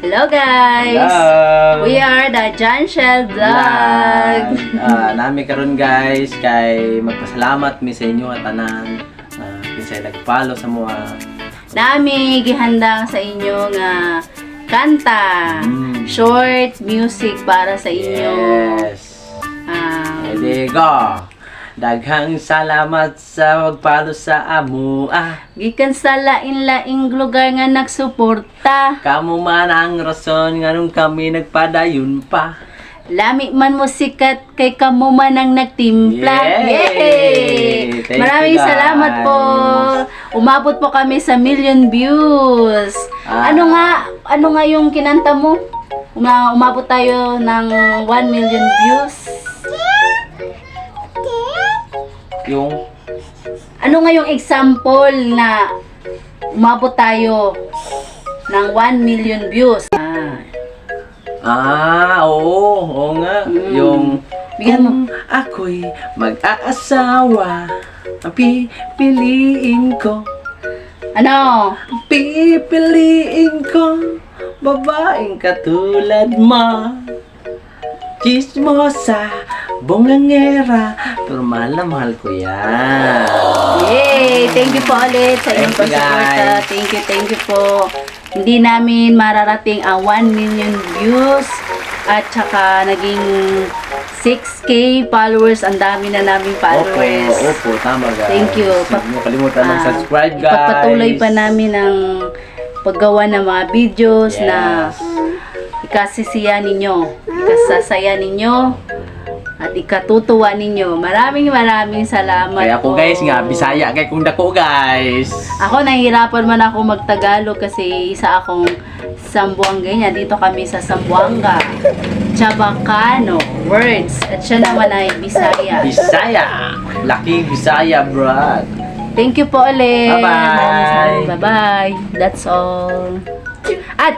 Hello guys! Hello! We are the John Shell Vlog! Nami karon guys, kay magpasalamat mi sa inyo at tanan. Kinsay nag-follow sa mga Nami gihanda sa inyo nga kanta, short music para sa inyo. Yes! Ready, go! Daghang salamat sa pagpalo sa amo. Gikan sa lain-laing lugar nga nagsuporta. Kamo man ang rason nga nung kami nagpadayon pa. Lami man mo sikat kay kamo man ang nagtimpla. Yay! Thank Maraming you, guys. salamat po. Umabot po kami sa 1,000,000 views. Ano nga yung kinanta mo? Umabot tayo ng 1,000,000 views. Yung Ano nga yung example na umabot tayo ng 1,000,000 views? oo nga. Yung Bigyan mo. kung ako'y mag-aasawa, ang pipiliin ko, pipiliin ko, babaeng katulad mo. Chismosa, bongangera, pero mahal na mahal ko yan. Yay! Thank you po ulit sa inyong Thank you, pagsuporta. guys. Thank you po. Hindi namin mararating ang 1,000,000 views at saka naging 6K followers. Ang dami na naming followers. Opo, tama guys. Thank you. Huwag niyo kalimutan mag-subscribe guys. Ipagpatuloy pa namin ang paggawa ng mga videos na ikasisiya ninyo, ikasasaya ninyo, at ikatutuwa ninyo. Maraming salamat Kaya ako po. guys nga, Bisaya kay kung dako guys. Ako nahihirapan man ako magtagalog kasi isa akong Sambuanga. Dito kami sa Sambuanga. Chabacano words. At siya naman ay Bisaya. Bisaya. Lucky Bisaya, bro. Thank you po ulit. Bye-bye. Bye-bye. That's all. At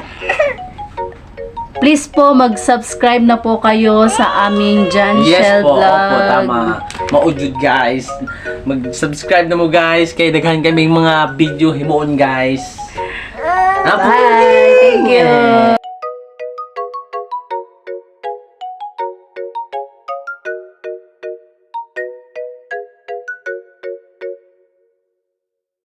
please po mag-subscribe na po kayo sa aming John Shell Yes po, Vlog. opo, tama. Maudjud guys. Mag-subscribe na mo guys. Kay daghan kaming mga video himuon guys. Bye. Thank you.